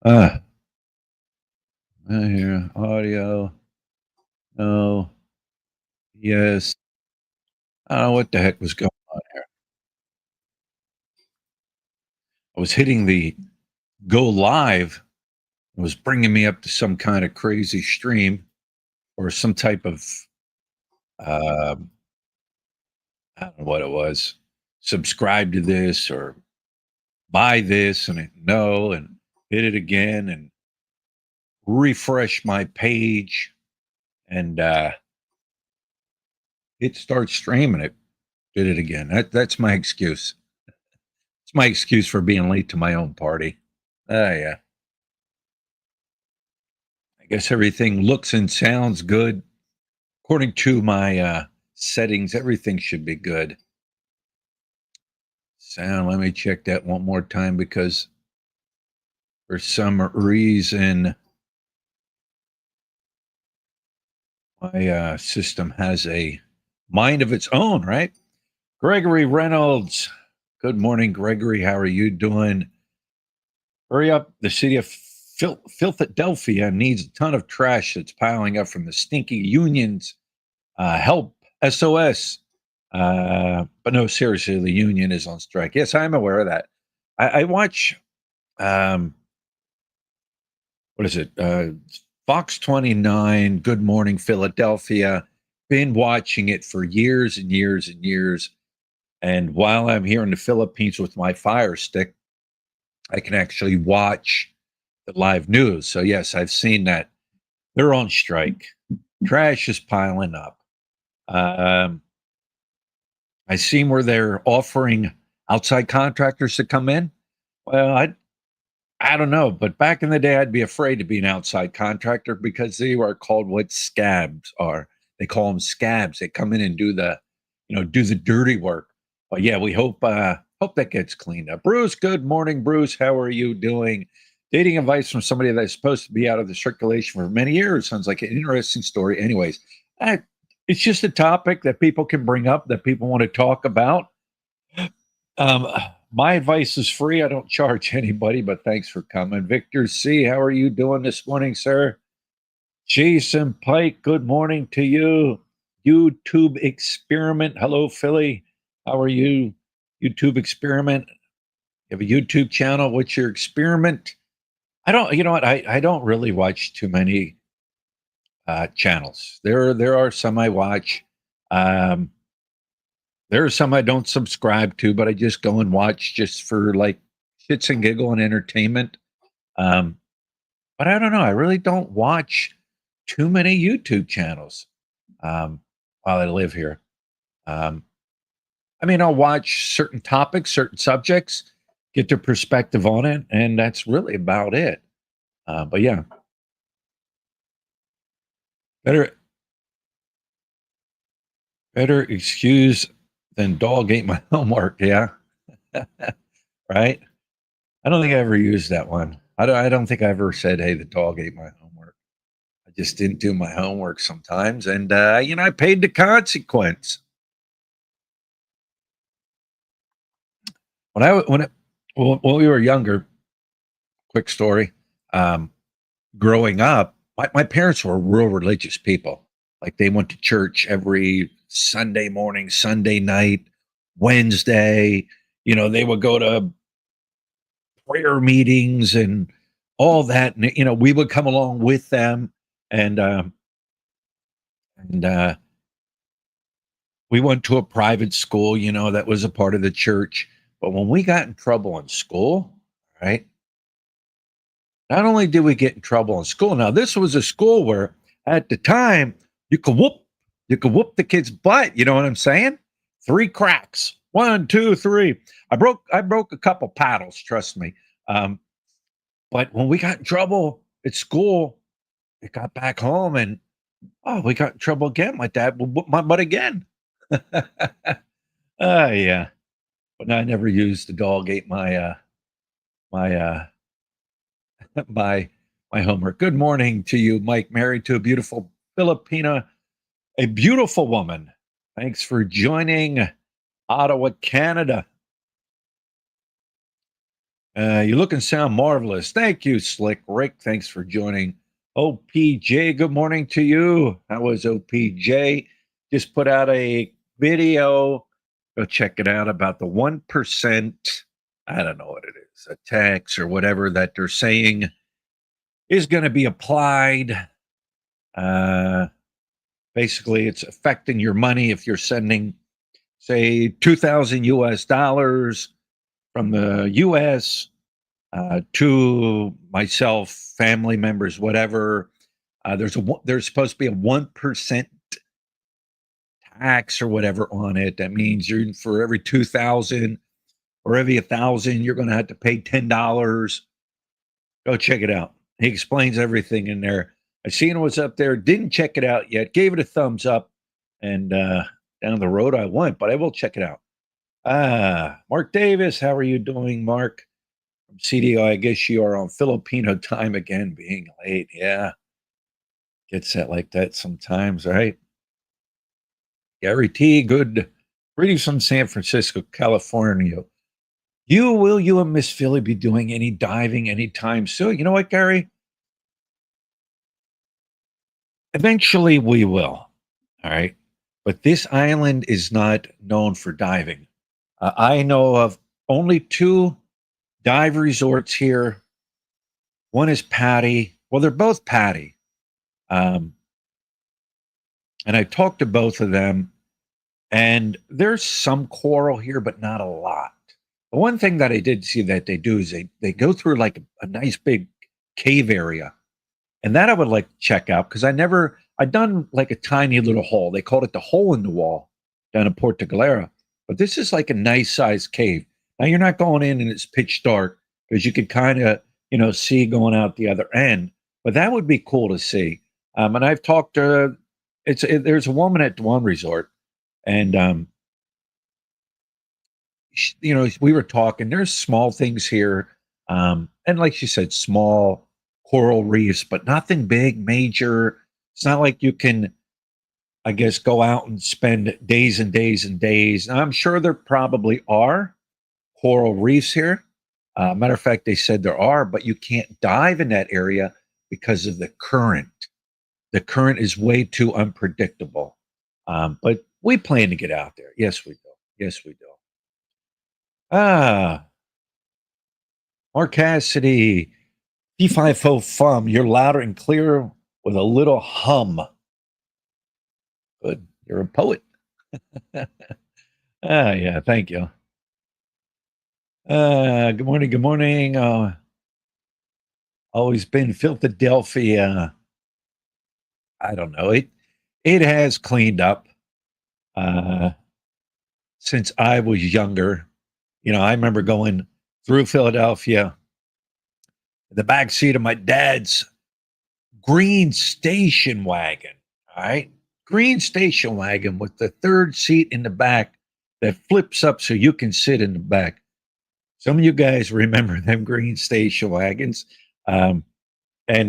Uh, I hear audio. No. Yes. I don't know what the heck was going on here. I was hitting the go live. It was bringing me up to some kind of crazy stream or some type of, um, I don't know what it was. Subscribe to this or buy this and no, and hit it again and refresh my page and it starts streaming it. Did it again. That's my excuse. It's my excuse for being late to my own party. Yeah. I guess everything looks and sounds good. According to my settings, everything should be good. Sound, let me check that one more time because for some reason my system has a mind of its own, right? Gregory Reynolds. Good morning, Gregory. How are you doing? Hurry up. The city of Philadelphia needs a ton of trash that's piling up from the stinky unions. Help, SOS. But no, seriously, the union is on strike. Yes, I'm aware of that. I watch, um, what is it? Fox 29, Good Morning Philadelphia. Been watching it for years and years and years. And while I'm here in the Philippines with my Fire Stick, I can actually watch the live news. So, yes, I've seen that. They're on strike. Trash is piling up. Um, I seen where they're offering outside contractors to come in. Well, I don't know, but back in the day, I'd be afraid to be an outside contractor because they are called what scabs are. They call them scabs. They come in and do the dirty work. But yeah, we hope that gets cleaned up. Bruce, good morning, Bruce. How are you doing? Dating advice from somebody that's supposed to be out of the circulation for many years sounds like an interesting story. Anyways, it's just a topic that people can bring up that people want to talk about. Um, my advice is free. I don't charge anybody, but thanks for coming. Victor C., how are you doing this morning, sir? Jason Pike, good morning to you. YouTube Experiment. Hello, Philly. How are you? YouTube Experiment. You have a YouTube channel. What's your experiment? I don't, you know what? I don't really watch too many channels. There are some I watch. Um, There are some I don't subscribe to, but I just go and watch just for like shits and giggle and entertainment. Um, but I don't know. I really don't watch too many YouTube channels um, while I live here. Um, I mean, I'll watch certain topics, certain subjects, get their perspective on it, and that's really about it. But yeah, better better excuse than dog ate my homework. Yeah, right. I don't think I ever used that one. I don't think I ever said, "Hey, the dog ate my homework." I just didn't do my homework sometimes, and I paid the consequence. When I when it, when we were younger, quick story. Um, Growing up, my parents were real religious people. Like they went to church every Sunday morning, Sunday night, Wednesday. They would go to prayer meetings and all that. And we would come along with them, and and we went to a private school, that was a part of the church. But when we got in trouble in school, right? Not only did we get in trouble in school, now this was a school where at the time you could whoop you could whoop the kid's butt. You know what I'm saying? Three cracks. One, two, three. I broke a couple paddles, trust me. Um, but when we got in trouble at school, we got back home and we got in trouble again. My dad would whoop my butt again. Yeah. But I never used the dog ate my my my homework. Good morning to you, Mike. Married to a beautiful Filipina, a beautiful woman. Thanks for joining Ottawa, Canada. You look and sound marvelous. Thank you, Slick Rick. Thanks for joining. OPJ, good morning to you. How was OPJ? Just put out a video. Go check it out about the 1%. I don't know what it is, a tax or whatever that they're saying is going to be applied. Uh, Basically, it's affecting your money if you're sending, say, 2,000 US dollars from the US to myself, family members, whatever. There's supposed to be a 1% tax or whatever on it. That means you're for every 2,000 or every 1,000, you're going to have to pay $10. Go check it out. He explains everything in there. I seen what's up there. Didn't check it out yet. Gave it a thumbs up, and down the road I went, but I will check it out. Mark Davis, how are you doing, Mark? From CDO, I guess you are on Filipino time again, being late. Yeah, gets that like that sometimes, right? Gary T, good. Greetings from San Francisco, California. Will you and Miss Philly be doing any diving anytime soon? You know what, Gary? Eventually we will. All right. But this island is not known for diving. I know of only two dive resorts here. One is Patty. Well, they're both Patty. Um, and I talked to both of them, and there's some coral here, but not a lot. The one thing that I did see that they do is they go through like a nice big cave area, and that I would like to check out because I'd done like a tiny little hole. They called it the hole in the wall down in Puerto Galera, but this is like a nice sized cave. Now you're not going in and it's pitch dark because you could kind of see going out the other end, but that would be cool to see. And I've talked to there's a woman at one resort, and we were talking. There's small things here, and like she said, small coral reefs, but nothing big, major. It's not like you can, I guess, go out and spend days and days and days. And I'm sure there probably are coral reefs here. Matter of fact, they said there are, but you can't dive in that area because of the current. The current is way too unpredictable. But we plan to get out there. Yes, we do. Yes, we do. Ah, Mark Cassidy, P50 FUM, you're louder and clearer with a little hum. Good. You're a poet. Yeah, thank you. Good morning. Good morning. Always been Philadelphia. I don't know. It has cleaned up since I was younger. I remember going through Philadelphia, the back seat of my dad's green station wagon. All right. Green station wagon with the third seat in the back that flips up so you can sit in the back. Some of you guys remember them green station wagons. And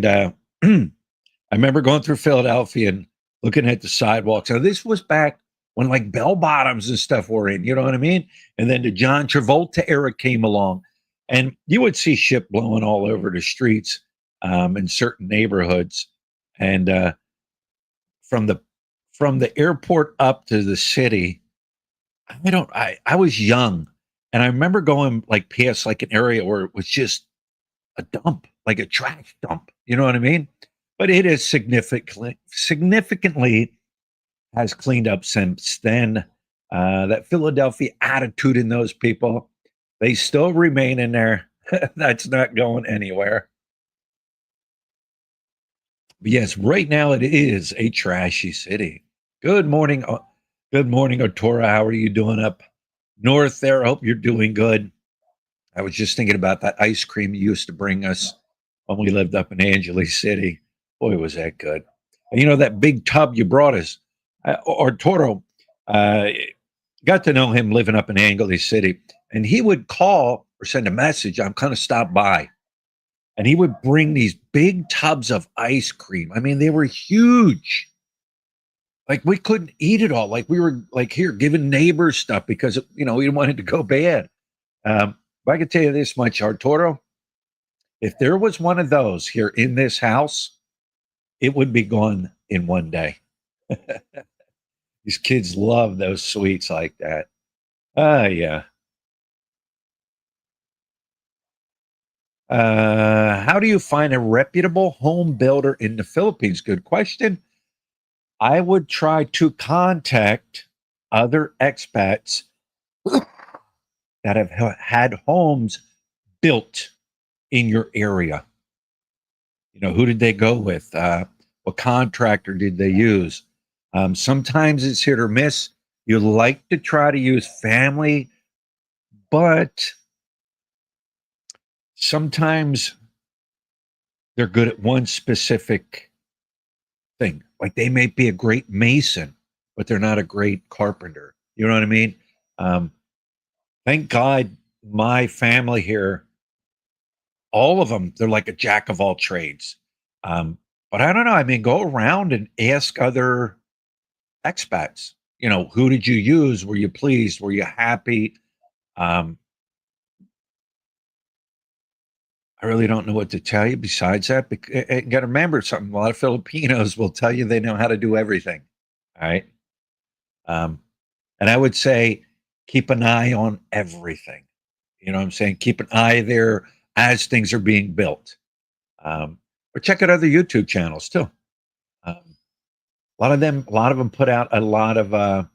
I remember going through Philadelphia and looking at the sidewalks. Now, this was back when like bell bottoms and stuff were in, you know what I mean? And then the John Travolta era came along, and you would see shit blowing all over the streets in certain neighborhoods. And from the airport up to the city, I was young, and I remember going like past like an area where it was just a dump, like a trash dump. You know what I mean? But it is significantly has cleaned up since then. That Philadelphia attitude in those people, they still remain in there. That's not going anywhere. But yes, right now it is a trashy city. Good morning. Good morning, Otora. How are you doing up north there? I hope you're doing good. I was just thinking about that ice cream you used to bring us when we lived up in Angeles City. Boy, was that good. And that big tub you brought us, or Toro, uh, got to know him living up in Angeles City. And he would call or send a message, I'm kind of stop by. And he would bring these big tubs of ice cream. I mean, they were huge. Like we couldn't eat it all. Like we were like here giving neighbors stuff because we didn't want it to go bad. Um, But I can tell you this much, Arturo, if there was one of those here in this house, it would be gone in one day. These kids love those sweets like that. Yeah. How do you find a reputable home builder in the Philippines? Good question. I would try to contact other expats that have had homes built in your area. You know, who did they go with? What contractor did they use? Sometimes it's hit or miss. You like to try to use family, but sometimes they're good at one specific thing. Like they may be a great mason, but they're not a great carpenter. You know what I mean? Um, thank God my family here, all of them, they're like a jack of all trades. But I don't know. I mean, go around and ask other expats. You know, who did you use? Were you pleased? Were you happy? Um, I really don't know what to tell you besides that. You got to remember something. A lot of Filipinos will tell you they know how to do everything. All right. Um, and I would say keep an eye on everything. You know what I'm saying? Keep an eye there as things are being built. Or check out other YouTube channels too. A lot of them put out a lot of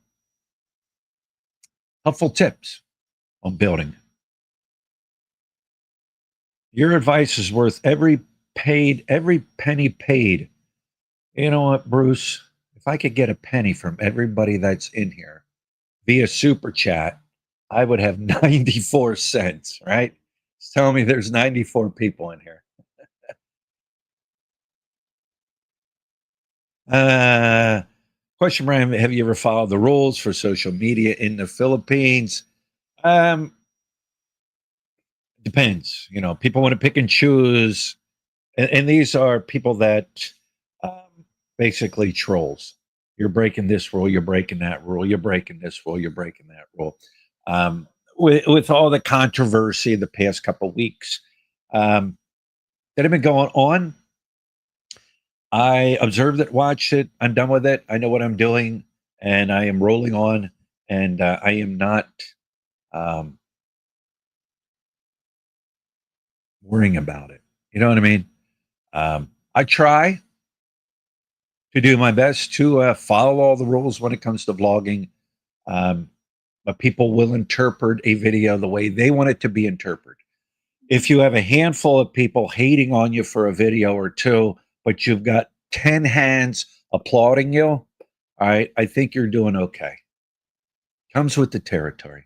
helpful tips on building. Your advice is worth every penny paid. You know what, Bruce? If I could get a penny from everybody that's in here via super chat, I would have 94 cents, right? It's telling me there's 94 people in here. Uh, Question, Brian, have you ever followed the rules for social media in the Philippines? Um, Depends. You know, people want to pick and choose, and these are people that basically trolls. You're breaking this rule, you're breaking that rule, you're breaking this rule, you're breaking that rule. Um, with all the controversy the past couple weeks um, that have been going on, I observed it, watched it. I'm done with it. I know what I'm doing, and I am rolling on. And I am not um, worrying about it. You know what I mean? I try to do my best to follow all the rules when it comes to vlogging, um, but people will interpret a video the way they want it to be interpreted. If you have a handful of people hating on you for a video or two, but you've got 10 hands applauding you, all right, I think you're doing okay. Comes with the territory.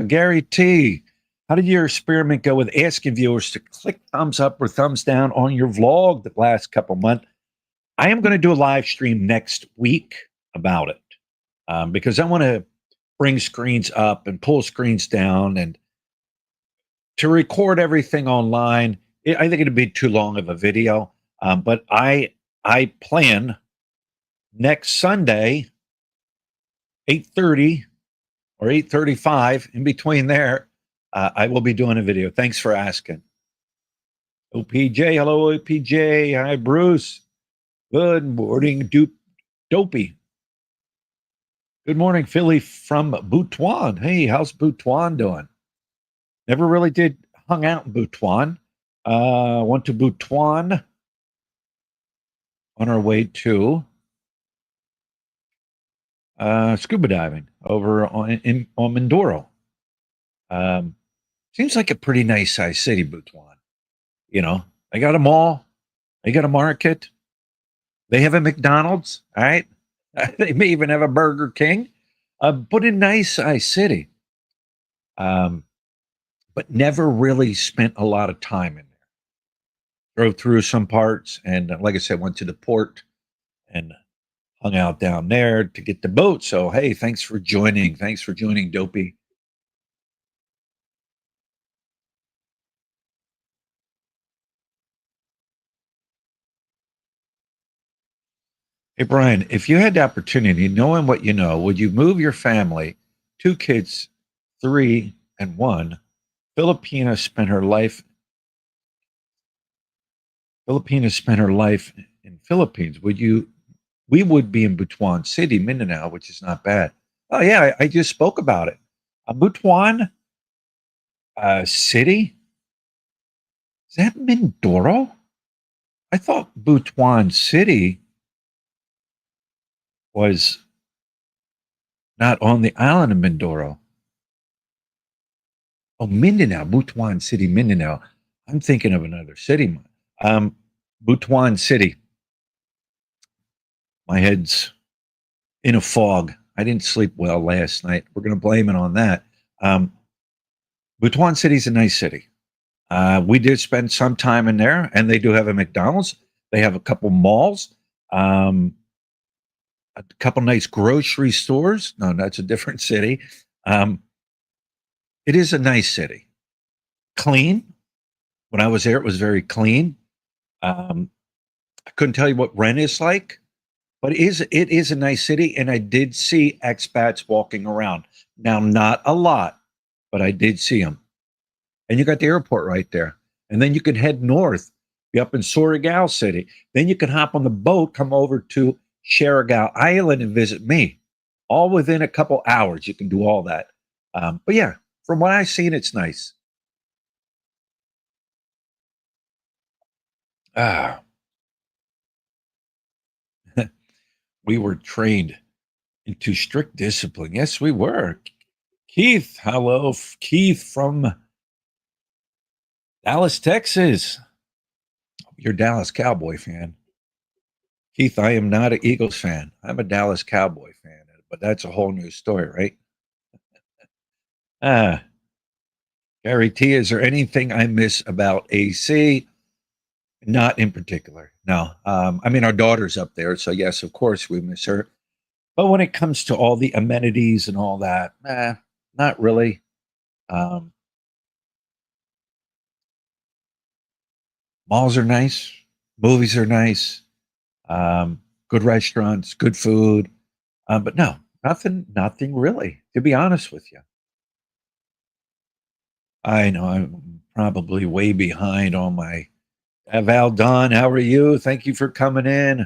Gary T, how did your experiment go with asking viewers to click thumbs up or thumbs down on your vlog the last couple months? I am going to do a live stream next week about it because I want to bring screens up and pull screens down and to record everything online. I think it'd be too long of a video, but I plan next Sunday, 8:30 or 8:35. In between there, I will be doing a video. Thanks for asking. OPJ, hello OPJ. Hi Bruce. Good morning, Dopey. Good morning, Philly from Butuan. Hey, how's Butuan doing? Never really did hung out in Butuan. Went to Butuan on our way to scuba diving over on Mindoro. Seems like a pretty nice sized city, Butuan. You know, they got a mall, they got a market, they have a McDonald's, all right? They may even have a Burger King, but a nice sized city. Um, but never really spent a lot of time in there. Drove through some parts, and like I said, went to the port and hung out down there to get the boat. So, hey, thanks for joining. Thanks for joining, Dopey. Hey, Brian, if you had the opportunity, knowing what you know, would you move your family, two kids, three Filipina spent her life Filipina spent her life in Philippines. We would be in Butuan City, Mindanao, which is not bad. Oh yeah, I just spoke about it. Butuan City, is that Mindoro? I thought Butuan City was not on the island of Mindoro. Oh, Mindanao, Butuan City, Mindanao. I'm thinking of another city. Um, Butuan City. My head's in a fog. I didn't sleep well last night. We're going to blame it on that. Um, Butuan City is a nice city. We did spend some time in there, and they do have a McDonald's. They have a couple malls, a couple nice grocery stores. No, that's a different city. Um, it is a nice city. Clean. When I was there, it was very clean. Um, I couldn't tell you what rent is like, but it is a nice city, and I did see expats walking around. Now, not a lot, but I did see them. And you got the airport right there. And then you could head north, be up in Siargao City. Then you can hop on the boat, come over to Siargao Island and visit me. All within a couple hours, you can do all that. But yeah, from what I've seen, it's nice. Ah, we were trained into strict discipline. Yes, we were. Keith, hello, Keith from Dallas, Texas. You're a Dallas Cowboy fan. Keith, I am not an Eagles fan. I'm a Dallas Cowboy fan, but that's a whole new story, right? Ah, Gary T, is there anything I miss about AC? Not in particular. No. I mean, our daughter's up there, so yes, of course we miss her. But when it comes to all the amenities and all that, not really. Um, Malls are nice, movies are nice, good restaurants, good food, but no, nothing really. To be honest with you, I know I'm probably way behind on my. Val Don, how are you? Thank you for coming in.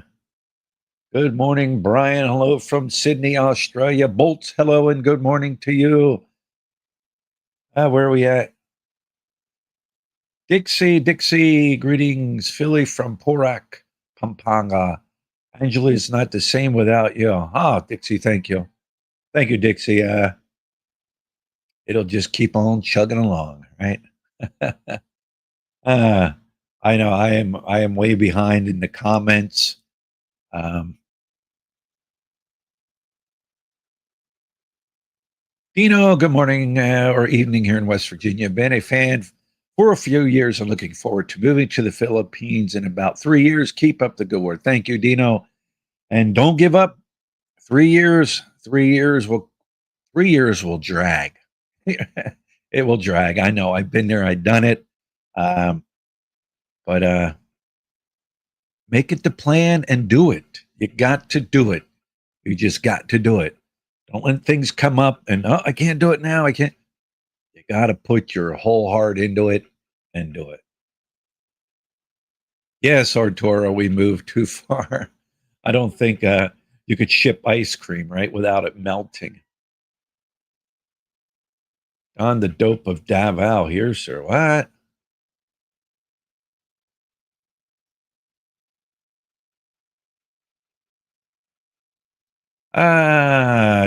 Good morning, Brian. Hello from Sydney, Australia. Bolts, hello and good morning to you. Where are we at? Dixie, greetings. Philly from Porak, Pampanga. Angela is not the same without you. Ah, Dixie, thank you. Thank you, Dixie. It'll just keep on chugging along, right? uh, I know I am way behind in the comments. Um, Dino, good morning or evening here in West Virginia. Been a fan for a few years. I'm looking forward to moving to the Philippines in about 3 years. Keep up the good work. Thank you, Dino. And don't give up. 3 years, 3 years will drag. It will drag. I know. I've been there. I've done it. Um, but make it the plan and do it. You got to do it. You just got to do it. Don't let things come up and I can't do it now. I can't. You got to put your whole heart into it and do it. Yes, Arturo, we moved too far. I don't think you could ship ice cream, right, without it melting. On the dope of Davao here, sir. What?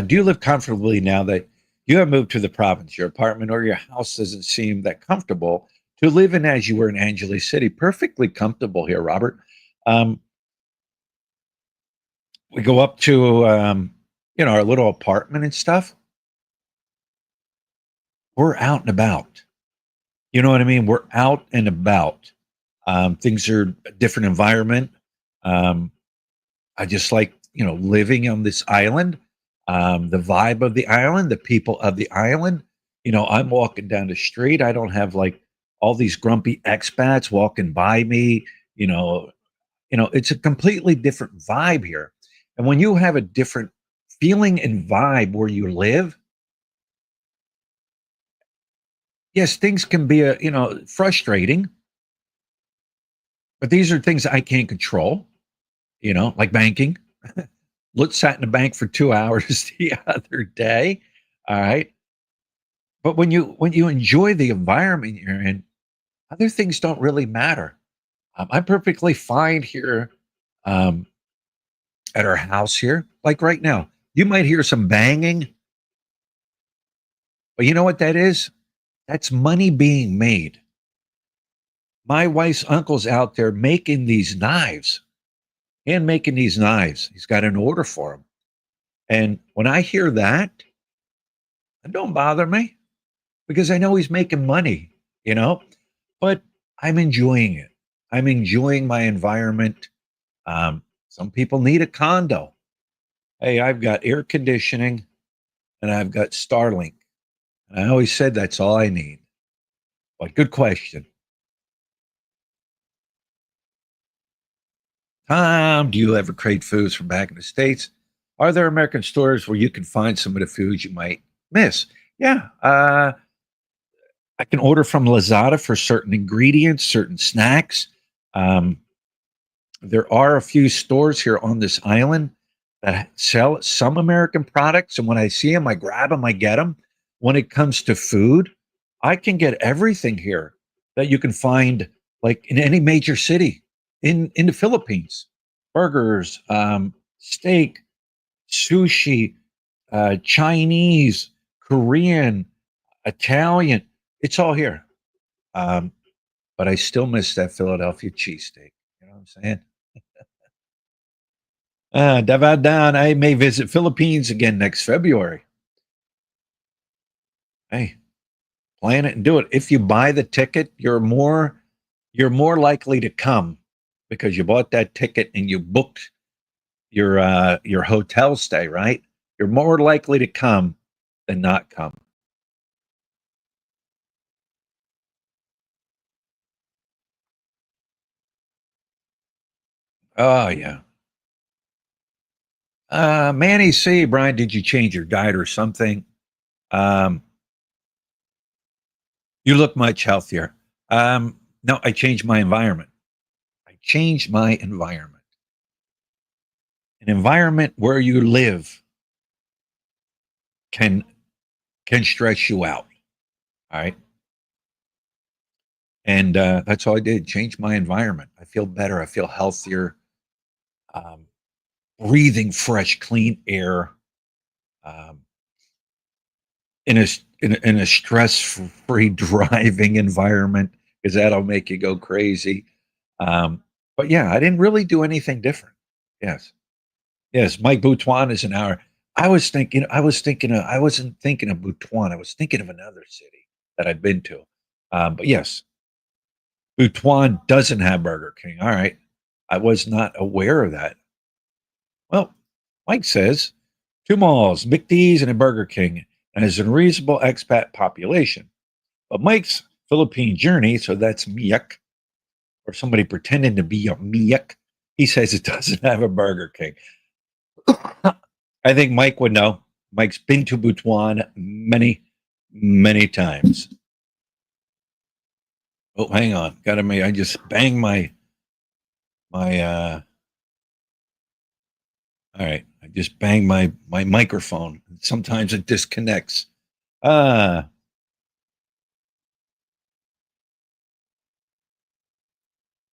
Do you live comfortably now that you have moved to the province? Your apartment or your house doesn't seem that comfortable to live in as you were in Angeles City. Perfectly comfortable here, Robert. Um, we go up to our little apartment and stuff. We're out and about. You know what I mean? We're out and about. Things are a different environment. Um, I just like, living on this island, the vibe of the island, the people of the island. I'm walking down the street. I don't have like all these grumpy expats walking by me. You know, it's a completely different vibe here. And when you have a different feeling and vibe where you live, yes, things can be frustrating, but these are things I can't control. Like banking. Let's sat in the bank for 2 hours the other day. All right, but when you enjoy the environment you're in, other things don't really matter. I'm perfectly fine here um, at our house here. Like right now, you might hear some banging, but you know what that is? That's money being made. My wife's uncle's out there making these knives and making these knives. He's got an order for them. And when I hear that, it don't bother me because I know he's making money, you know, but I'm enjoying it. I'm enjoying my environment. Some people need a condo. Hey, I've got air conditioning and I've got Starlink. And I always said that's all I need. But good question. Tom, do you ever crave foods from back in the States? Are there American stores where you can find some of the foods you might miss? Yeah. I can order from Lazada for certain ingredients, certain snacks. Um, there are a few stores here on this island that sell some American products. And when I see them, I grab them, I get them. When it comes to food, I can get everything here that you can find like in any major city in the Philippines. Burgers, steak, sushi, Chinese, Korean, Italian. It's all here. Um, but I still miss that Philadelphia cheesesteak. You know what I'm saying? Davad down. I may visit Philippines again next February. Hey, plan it and do it. If you buy the ticket, you're more likely to come because you bought that ticket and you booked your hotel stay, right? You're more likely to come than not come. Oh yeah. Manny C. Brian, did you change your diet or something? Um, you look much healthier. No, I changed my environment. I changed my environment. An environment where you live can can stress you out. All right. And that's all I did. Change my environment. I feel better. I feel healthier. Um, breathing fresh, clean air um, in a stress free driving environment because that'll make you go crazy. But yeah, I didn't really do anything different. Yes. Yes. Mike Butuan is an hour. I wasn't thinking of Butuan. I was thinking of another city that I'd been to. But yes, Butuan doesn't have Burger King. All right. I was not aware of that. Well, Mike says two malls, McD's and a Burger King, and has a reasonable expat population. But Mike's Philippine journey, so that's Miyak, or somebody pretending to be a Miyak, he says it doesn't have a Burger King. I think Mike would know. Mike's been to Butuan many, many times. Oh, hang on. Gotta me. I just banged my all right. I just banged my microphone. Sometimes it disconnects. Uh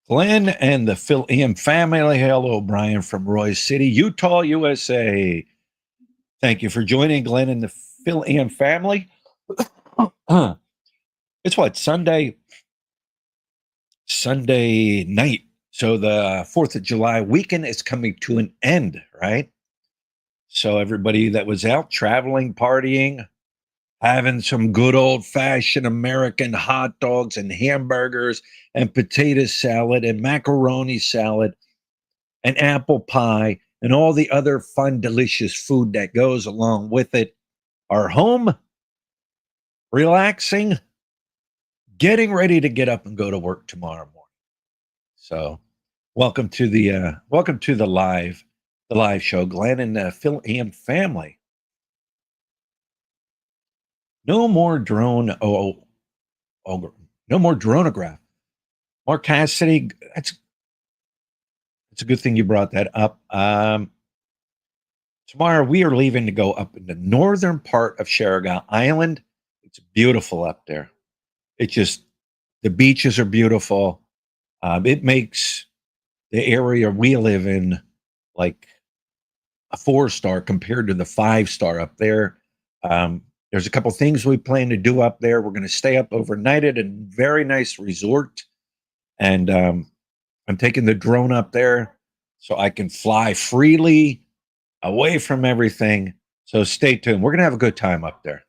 Glenn and the Phil Ian family. Hello, Brian from Roy City, Utah, USA. Thank you for joining Glenn and the Phil Ian family. It's what, Sunday night. So the 4th of July weekend is coming to an end, right? So everybody that was out traveling, partying, having some good old fashioned American hot dogs and hamburgers and potato salad and macaroni salad and apple pie and all the other fun, delicious food that goes along with it are home, relaxing, getting ready to get up and go to work tomorrow morning. So welcome to the live show, Glenn and Phil and family. No more drone. Oh, Oh, no more dronograph. Mark Cassidy, it's a good thing you brought that up. Tomorrow we are leaving to go up in the northern part of Siargao Island. It's beautiful up there. It just the beaches are beautiful. It makes the area we live in like a 4-star compared to the 5-star up there. There's a couple things we plan to do up there. We're going to stay up overnight at a very nice resort, and I'm taking the drone up there so I can fly freely away from everything. So stay tuned. We're going to have a good time up there.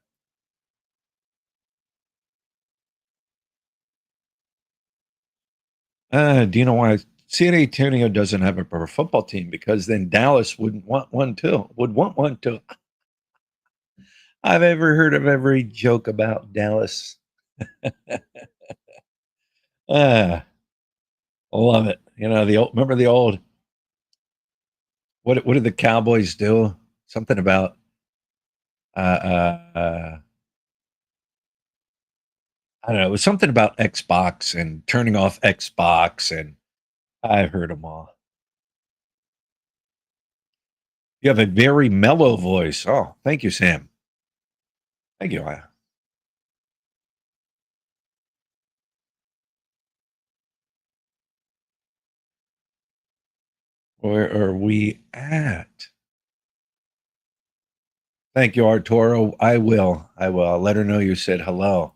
Do you know why San Antonio doesn't have a pro football team? Because then Dallas wouldn't want one too. Would want one too. I've ever heard of every joke about Dallas. Ah, I love it. You know the old. Remember the old. What did the Cowboys do? Something about uh, uh, uh, I don't know. It was something about Xbox and turning off Xbox, and I've heard them all. You have a very mellow voice. Oh, thank you, Sam. Thank you. Where are we at? Thank you, Arturo. I will. I will. I'll let her know you said hello.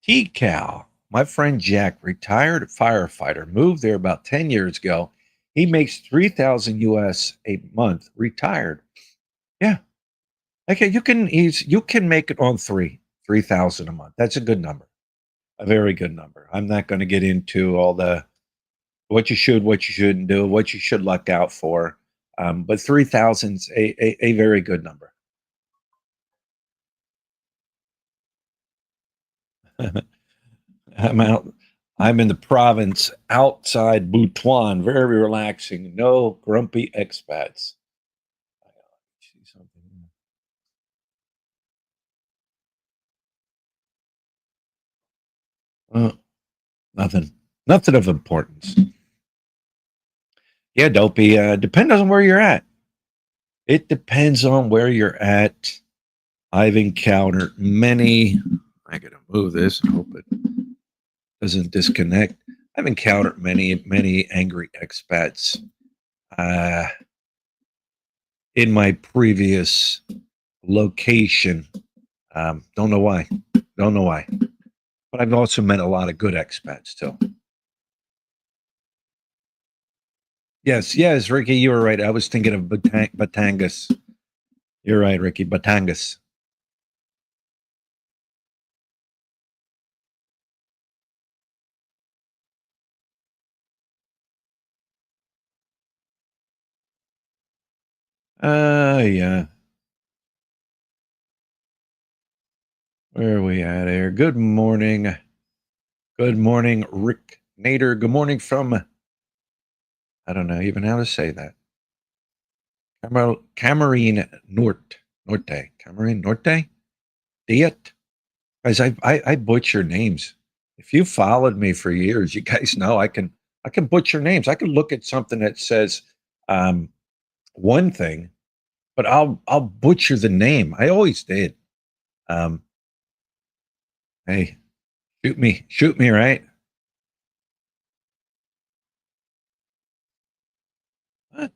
T-Cal. My friend Jack, retired firefighter, moved there about 10 years ago. He makes 3,000 US a month, retired. Yeah. Okay, you can make it on 3,000 a month. That's a good number. A very good number. I'm not going to get into all the what you should, what you shouldn't do, what you should look out for. But 3,000's a very good number. I'm out. I'm in the province outside Butuan. Very relaxing. No grumpy expats. See something. Uh, nothing. Nothing of importance. Yeah, Dopey. Depends on where you're at. It depends on where you're at. I've encountered many. I gotta move this. I hope it doesn't disconnect. I've encountered many angry expats uh, in my previous location. Don't know why. Don't know why. But I've also met a lot of good expats too. Yes, yes, Ricky, you were right. I was thinking of Batangas. You're right, Ricky. Batangas. Yeah. Where are we at here? Good morning. Good morning, Rick Nader. Good morning from, I don't know even how to say that. Camarine Norte. Camarine Norte? Diet? Guys, I butcher names. If you followed me for years, you guys know I can butcher names. I can look at something that says um, one thing, but I'll butcher the name. I always did. Um, hey, shoot me, right? What?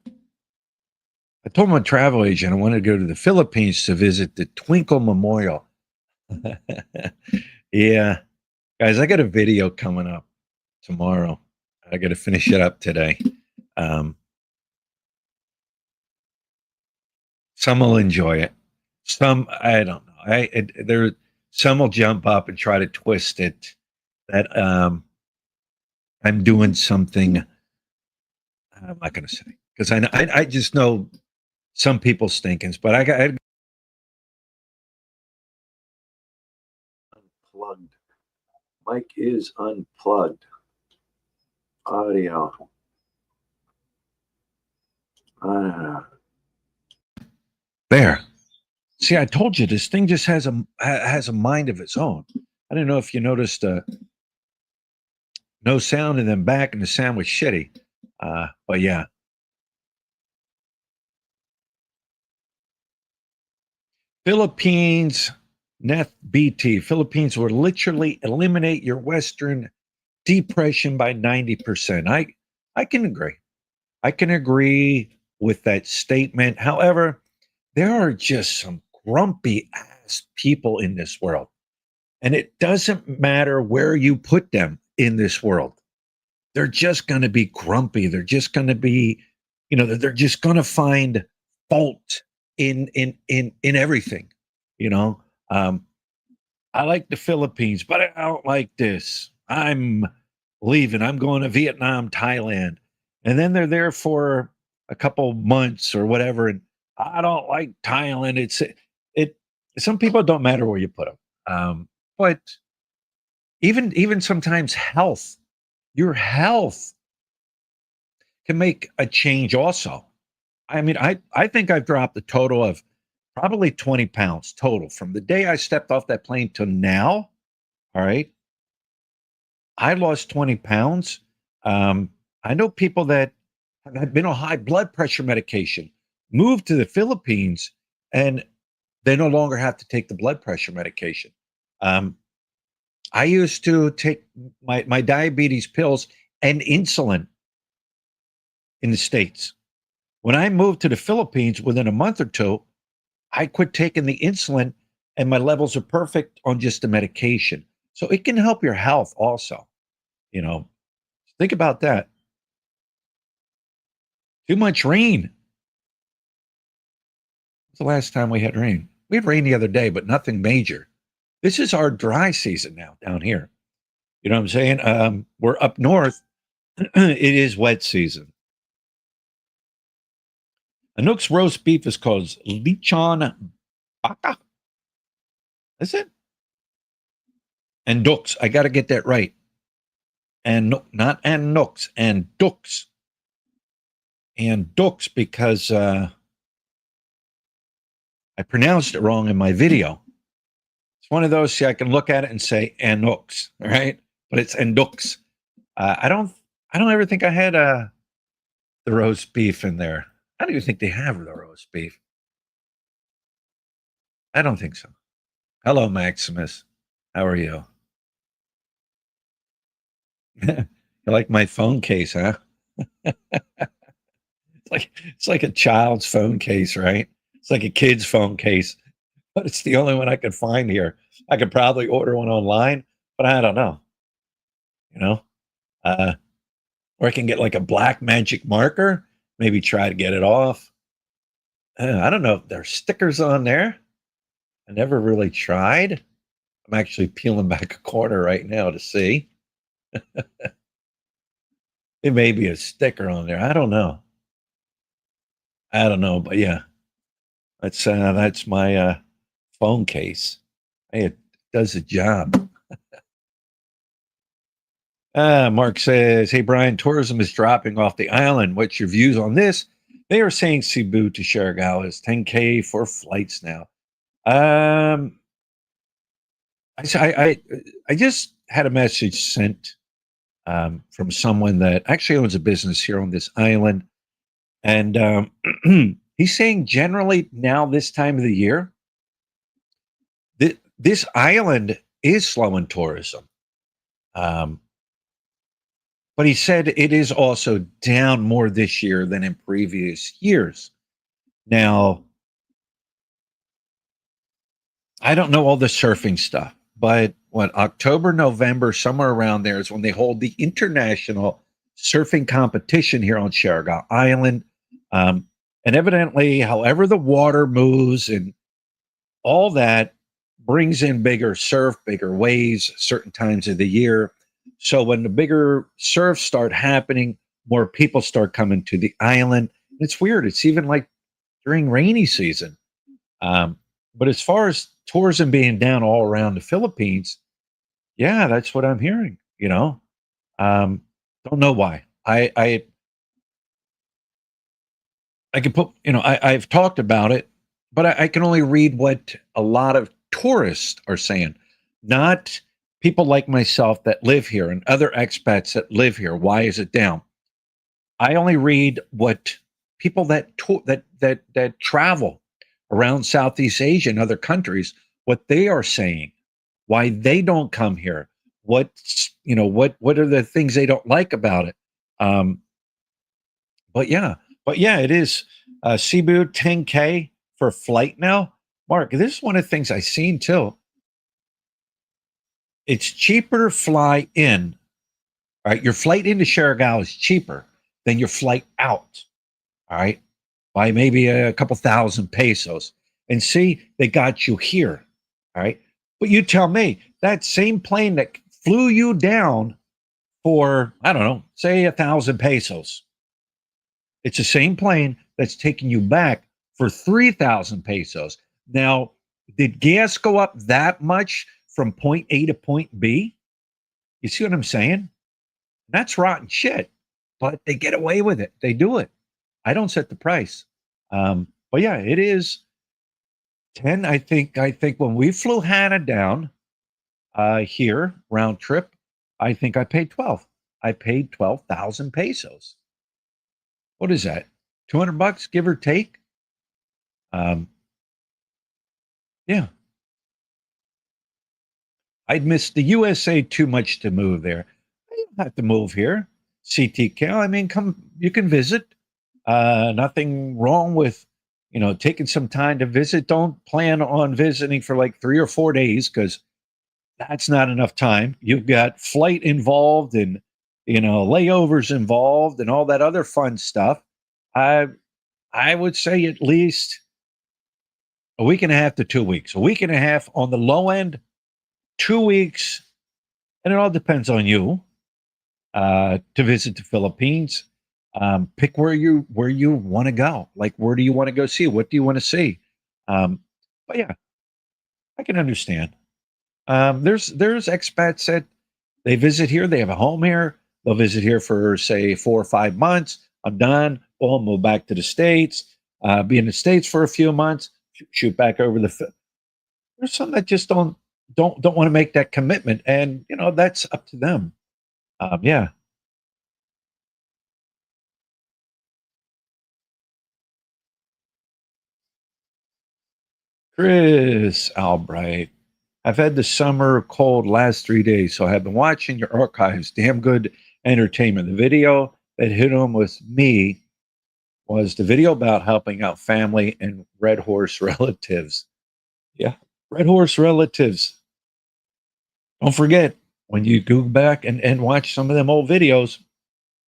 I told my travel agent I wanted to go to the Philippines to visit the Twinkle Memorial. Yeah, guys, I got a video coming up tomorrow. I got to finish it up today. Um, some will enjoy it. Some I don't know. There some will jump up and try to twist it that I'm doing something. I'm not going to say because I just know some people stinkins, but I unplugged. Mic is unplugged. Audio. Uh, there. See, I told you this thing just has a mind of its own. I don't know if you noticed no sound and then back, and the sound was shitty. But yeah, Philippines, Neth BT. Philippines will literally eliminate your Western depression by 90%. I can agree. I can agree with that statement. However, there are just some grumpy ass people in this world. And it doesn't matter where you put them in this world. They're just going to be grumpy. They're just going to be, they're just going to find fault in everything. You know, um, I like the Philippines, but I don't like this. I'm leaving. I'm going to Vietnam, Thailand. And then they're there for a couple months or whatever. And I don't like Thailand. It, some people don't matter where you put them. But even sometimes your health can make a change also. I mean, I think I've dropped a total of probably 20 pounds total from the day I stepped off that plane to now. All right. I lost 20 pounds. I know people that have been on high blood pressure medication, moved to the Philippines, and they no longer have to take the blood pressure medication. Um, I used to take my diabetes pills and insulin in the States. When I moved to the Philippines within a month or two, I quit taking the insulin and my levels are perfect on just the medication. So it can help your health also. You know, think about that. Too much rain. What's the last time we had rain? We had rain the other day, but nothing major. This is our dry season now down here. You know what I'm saying? We're up north. It is wet season. Anook's roast beef is called lechon baka. Is it? And dux. I got to get that right. And not and nooks and dux because I pronounced it wrong in my video. It's one of those. See, I can look at it and say anooks, all right? But it's endux. I don't ever think I had the roast beef in there. I don't even think they have the roast beef. I don't think so. Hello, Maximus. How are you? You like my phone case, huh? It's like a child's phone case, right? It's like a kid's phone case, but it's the only one I could find here. I could probably order one online, but I don't know. You know, uh, or I can get like a black magic marker. Maybe try to get it off. I don't know if there's stickers on there. I never really tried. I'm actually peeling back a corner right now to see. It may be a sticker on there. I don't know. I don't know, but yeah, that's my phone case. Hey, it does the job. Mark says, "Hey Brian, tourism is dropping off the island. What's your views on this? They are saying Cebu to Siargao is 10K for flights now." Um, I just had a message sent from someone that actually owns a business here on this island, and he's saying generally now this time of the year, this island is slow in tourism. Um, but he said it is also down more this year than in previous years. Now, I don't know all the surfing stuff, but what October, November, somewhere around there is when they hold the international surfing competition here on Siargao Island. Um, and evidently, however the water moves and all that brings in bigger surf, bigger waves, certain times of the year. So when the bigger surfs start happening, more people start coming to the island. It's weird. It's even like during rainy season. Um, but as far as tourism being down all around the Philippines, yeah, that's what I'm hearing. Um, don't know why. I can put. I've talked about it, but I can only read what a lot of tourists are saying, not people like myself that live here and other expats that live here. Why is it down? I only read what people that travel around Southeast Asia and other countries, what they are saying, why they don't come here, what are the things they don't like about it. Um, but yeah, it is Cebu 10K for a flight now. Mark, this is one of the things I seen too. It's cheaper to fly in. All right, your flight into Siargao is cheaper than your flight out. All right, by maybe a couple thousand pesos. And see, they got you here. All right, but you tell me that same plane that flew you down for, I don't know, say 1,000 pesos. It's the same plane that's taking you back for 3,000 pesos. Now, did gas go up that much from point A to point B? You see what I'm saying? That's rotten shit, but they get away with it. They do it. I don't set the price. But yeah, it is 10. I think when we flew Hannah down here round trip, I think I paid 12. I paid 12,000 pesos. What is that? 200 bucks, give or take. Um, yeah, I'd miss the USA too much to move there. You don't have to move here. CTK. I mean, come, you can visit. Nothing wrong with, taking some time to visit. Don't plan on visiting for like 3 or 4 days because that's not enough time. You've got flight involved and, layovers involved and all that other fun stuff. I I would say at least a week and a half to 2 weeks. A week and a half on the low end, 2 weeks, and it all depends on you to visit the Philippines. Pick where you want to go. Like, where do you want to go see? What do you want to see? Um, but yeah, I can understand. There's expats that they visit here. They have a home here. They'll visit here for say 4 or 5 months. I'm done. Boom, move back to the states. Be in the states for a few months. Shoot back over there's some that just don't want to make that commitment, and that's up to them. Yeah, Chris Albright. I've had the summer cold last 3 days, so I've been watching your archives. Damn good entertainment. The video that hit home with me was the video about helping out family and Red Horse relatives. Yeah, Red Horse relatives. Don't forget when you go back and watch some of them old videos,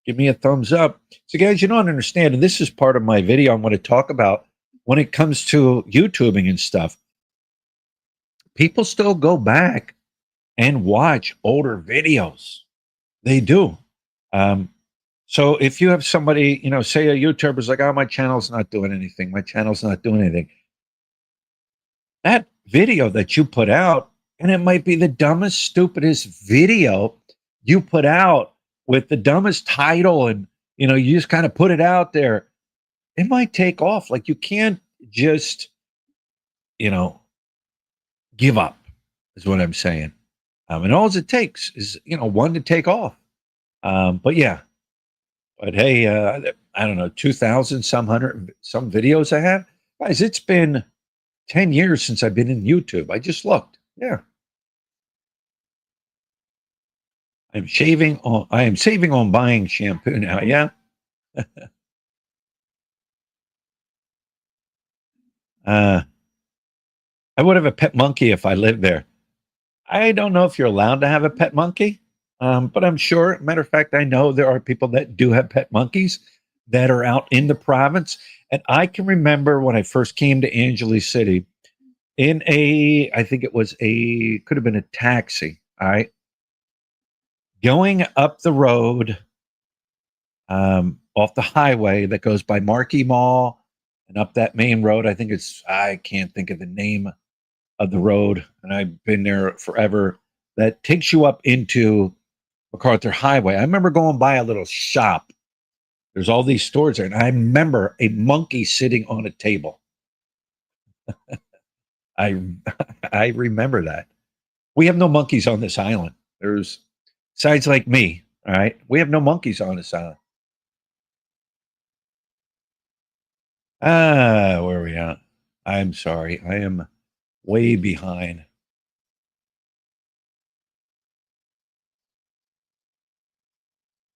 give me a thumbs up. So, guys, you don't understand, and this is part of my video I'm going to talk about when it comes to YouTubing and stuff. People still go back and watch older videos. They do. Um, so if you have somebody, say a YouTuber's like, oh, my channel's not doing anything. My channel's not doing anything. That video that you put out, and it might be the dumbest, stupidest video you put out with the dumbest title, and you just kind of put it out there. It might take off. Like, you can't just, you know, give up, is what I'm saying. And all it takes is, one to take off. But yeah, but hey, I don't know, 2,000 some videos I have. Guys, it's been 10 years since I've been in YouTube. I just looked. Yeah. I am saving on buying shampoo now. Yeah. Uh, I would have a pet monkey if I lived there. I don't know if you're allowed to have a pet monkey, but I'm sure. Matter of fact, I know there are people that do have pet monkeys that are out in the province. And I can remember when I first came to Angeles City in I think it was could have been a taxi. All right. Going up the road, off the highway that goes by Marquee Mall and up that main road. I can't think of the name of the road, and I've been there forever. That takes you up into MacArthur Highway. I remember going by a little shop. There's all these stores there, and I remember a monkey sitting on a table. I I remember that. We have no monkeys on this island. There's besides like me, all right? We have no monkeys on this island. Where are we at? I'm sorry. I am way behind.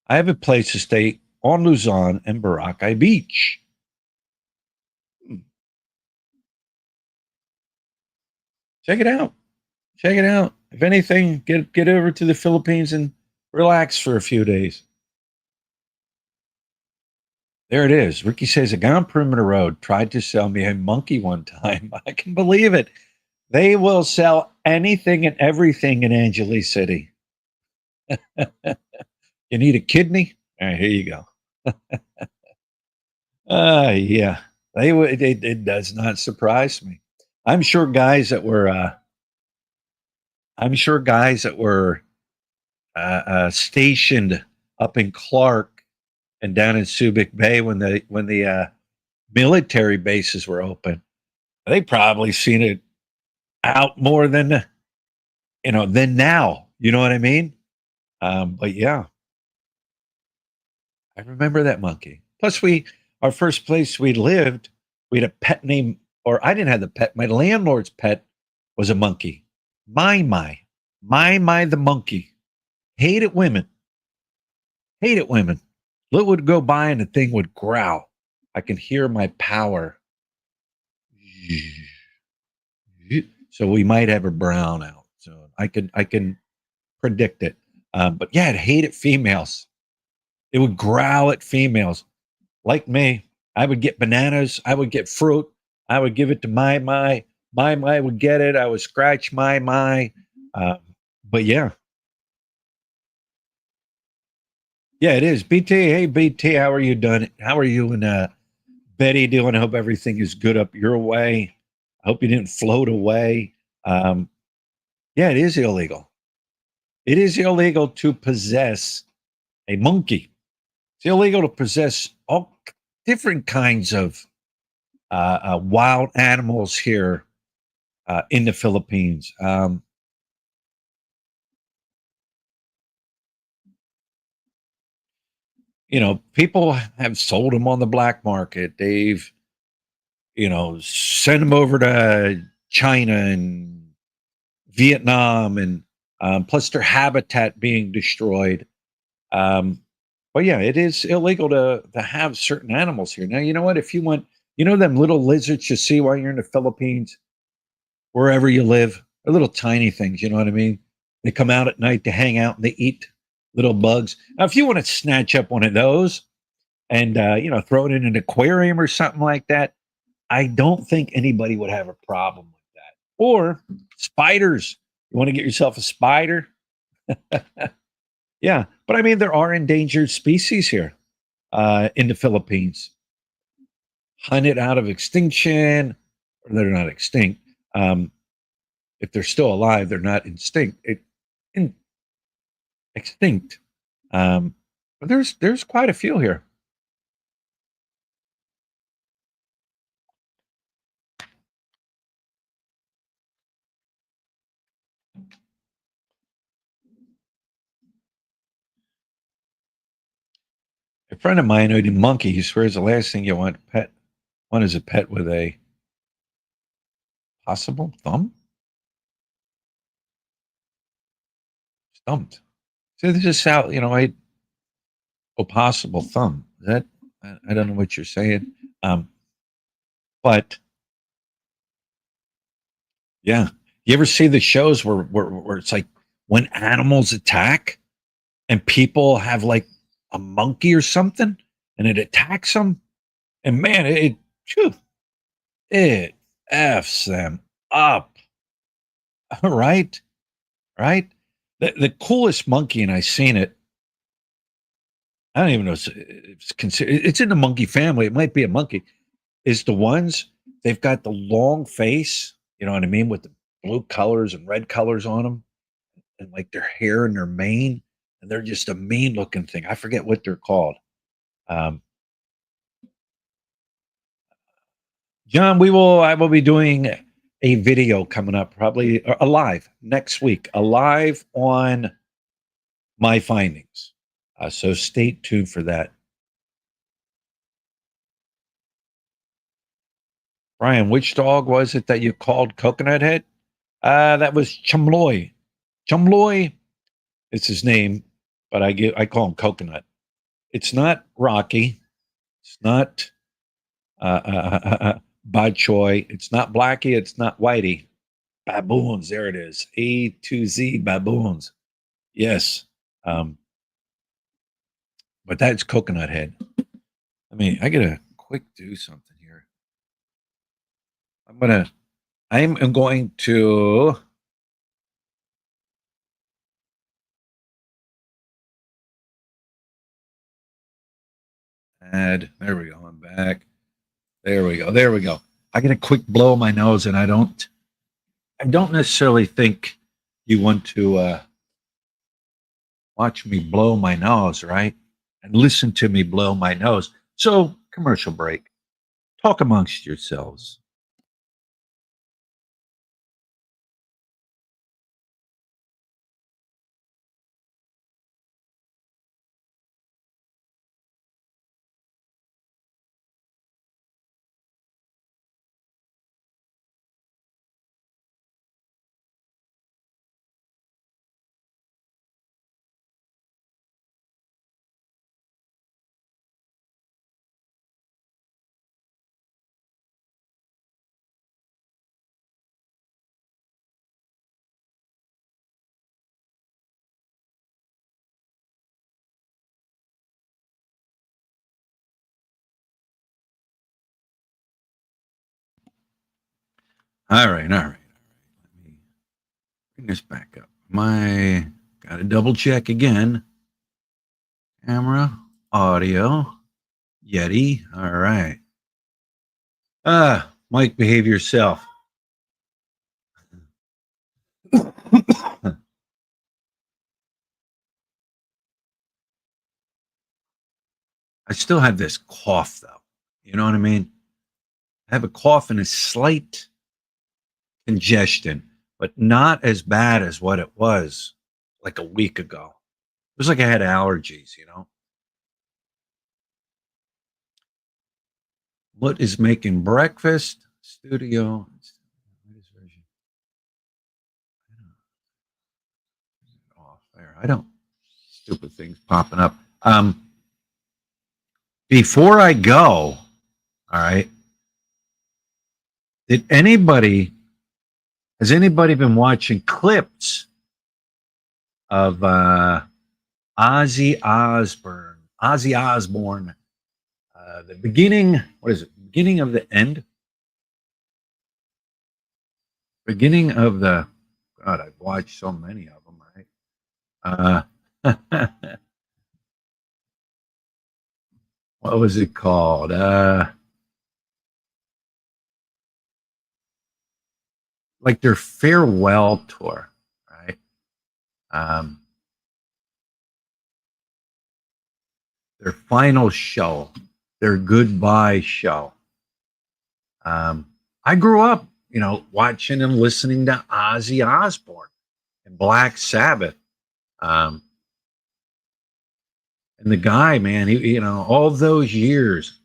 I have a place to stay on Luzon and Boracay Beach. Hmm, check it out. Check it out. If anything, get over to the Philippines and relax for a few days. There it is. Ricky says a guy on Perimeter Road tried to sell me a monkey one time. I can believe it. They will sell anything and everything in Angeles City. You need a kidney? All right, here you go. Yeah, they would. It does not surprise me. I'm sure guys that were. I'm sure guys that were stationed up in Clark and down in Subic Bay when the military bases were open. They probably seen it out more than than now. You know what I mean? But yeah, I remember that monkey. Plus, our first place we lived, we had a pet name, or I didn't have the pet. My landlord's pet was a monkey. My the monkey. Hated women. Hated women. Lit would go by and the thing would growl. I can hear my power. So we might have a brownout. So I can predict it. But yeah, it hated females. It would growl at females. Like me, I would get bananas, I would get fruit, I would give it to my would get it. I would scratch my. Um, but yeah, yeah, it is. BT, hey BT, how are you doing? How are you and Betty doing? I hope everything is good up your way. I hope you didn't float away. Um, yeah, it is illegal. It is illegal to possess a monkey. It's illegal to possess all different kinds of wild animals here in the Philippines. People have sold them on the black market. They've, sent them over to China and Vietnam, and plus their habitat being destroyed. Um, but yeah, it is illegal to have certain animals here. Now, you know what? If you want, them little lizards you see while you're in the Philippines, wherever you live, they're little tiny things. You know what I mean? They come out at night to hang out and they eat little bugs. Now, if you want to snatch up one of those and throw it in an aquarium or something like that, I don't think anybody would have a problem with that. Or spiders. You want to get yourself a spider? Yeah, but I mean there are endangered species here in the Philippines, hunted out of extinction. Or they're not extinct. Um, if they're still alive, they're not in, extinct. But there's quite a few here. A friend of mine who had a monkey, he swears the last thing you want is a pet with a possible thumb. Stumped. So this is how a possible thumb. Is that I don't know what you're saying. Um, but yeah, you ever see the shows where it's like when animals attack and people have like a monkey or something and it attacks them, and man, phew, it f's them up. Right, right. The coolest monkey, and I seen it. I don't even know. It's considered. It's in the monkey family. It might be a monkey. Is the ones they've got the long face. You know what I mean, with the blue colors and red colors on them, and like their hair and their mane, and they're just a mean looking thing. I forget what they're called. Um, John, I will be doing a video coming up, probably a live next week, a live on my findings. So stay tuned for that. Brian, which dog was it that you called Coconut Head? That was Chumloy. Chumloy is his name, but I call him Coconut. It's not Rocky. It's not Bad Choi. It's not Blackie. It's not Whitey. Baboons. There it is. A to Z baboons. Yes. Um, but that's Coconut Head. I gotta quick do something here. I'm going to add, there we go. I'm back. There we go. There we go. I get a quick blow my nose, and I don't necessarily think you want to watch me blow my nose, right? And listen to me blow my nose. So, commercial break. Talk amongst yourselves. All right, all right. Let me bring this back up. Got to double check again. Camera, audio, Yeti. All right. Mike, behave yourself. I still have this cough, though. You know what I mean? I have a cough and a slight congestion, but not as bad as what it was like a week ago. It was like I had allergies, you know? What is making breakfast? Studio. Off there. I don't. Stupid things popping up. Before I go, all right. Has anybody been watching clips of Ozzy Osbourne? Ozzy Osbourne. The beginning. What is it? Beginning of the end. Beginning of the. God, I've watched so many of them. Right. What was it called? Like their farewell tour, right? Um, their final show, their goodbye show. I grew up, watching and listening to Ozzy Osbourne and Black Sabbath. Um, and the guy, man, all those years,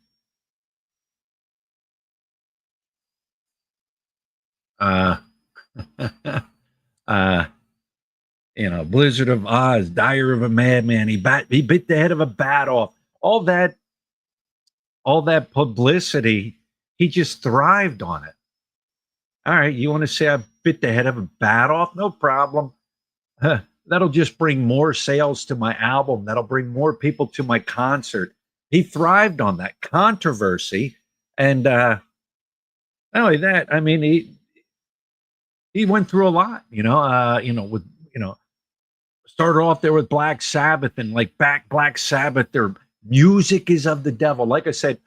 uh, uh, Blizzard of Oz, Dire of a Madman. He bit the head of a bat off. All that publicity, he just thrived on it. All right, you want to say I bit the head of a bat off? No problem. That'll just bring more sales to my album. That'll bring more people to my concert. He thrived on that controversy, and not only that, I mean, he went through a lot. With started off there with Black Sabbath and like Black Sabbath. Their music is of the devil. Like I said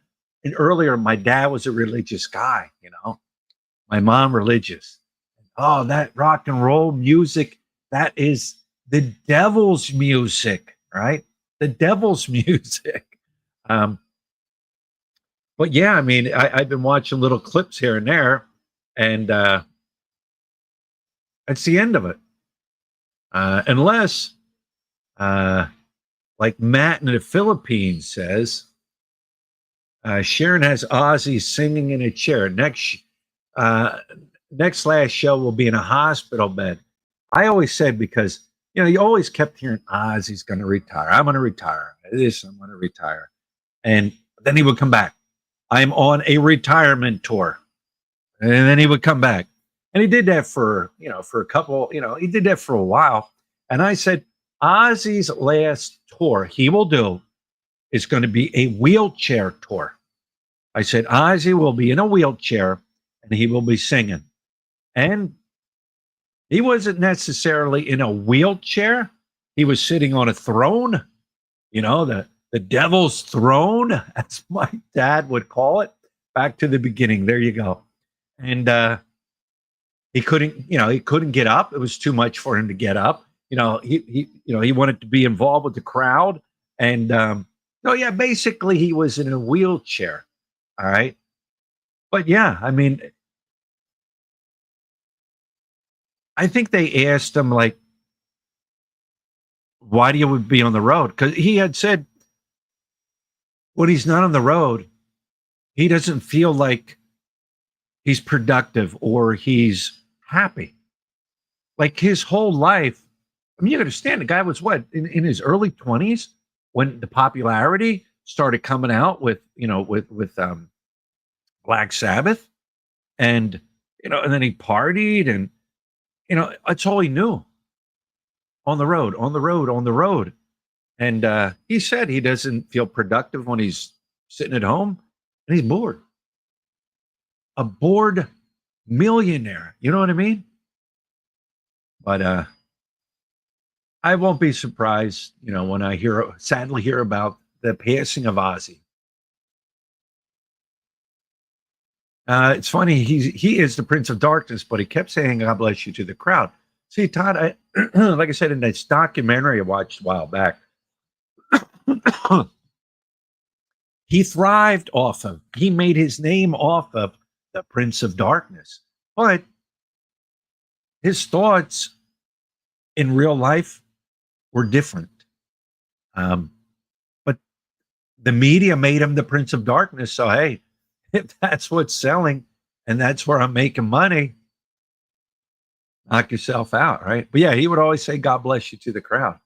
earlier, my dad was a religious guy. My mom religious. Oh, that rock and roll music, that is the devil's music, right? The devil's music. Um, But yeah, I mean, I've been watching little clips here and there, and that's the end of it. Unless, uh, like Matt in the Philippines says, Sharon has Ozzy singing in a chair. Uh, next last show will be in a hospital bed. I always said because you always kept hearing Ozzy's going to retire. I'm going to retire. This I'm going to retire, and then he would come back. I'm on a retirement tour, and then he would come back, and he did that for a couple. He did that for a while, and I said Ozzy's last tour he will do is going to be a wheelchair tour. I said, Ozzy will be in a wheelchair and he will be singing. And he wasn't necessarily in a wheelchair. He was sitting on a throne, the devil's throne, as my dad would call it. Back to the beginning. There you go. And he couldn't get up. It was too much for him to get up. He wanted to be involved with the crowd. And no, yeah, basically he was in a wheelchair. All right. But yeah, I mean, I think they asked him, like, why do you be on the road? Because he had said when he's not on the road, he doesn't feel like he's productive or he's happy. Like his whole life. I mean, you understand the guy was what, in his early 20s when the popularity started coming out with Black Sabbath, and and then he partied, and that's all he knew. On the road, on the road, on the road. And he said he doesn't feel productive when he's sitting at home, and he's bored. A bored millionaire. You know what I mean? But I won't be surprised, when I sadly hear about the passing of Ozzy. It's funny. He is the Prince of Darkness, but he kept saying "God bless you" to the crowd. See, Todd, like I said in that documentary I watched a while back, he thrived off of. He made his name off of the Prince of Darkness, but his thoughts in real life were different. Um, but the media made him the Prince of Darkness. So hey, if that's what's selling and that's where I'm making money, knock yourself out, right? But yeah, he would always say, God bless you to the crowd.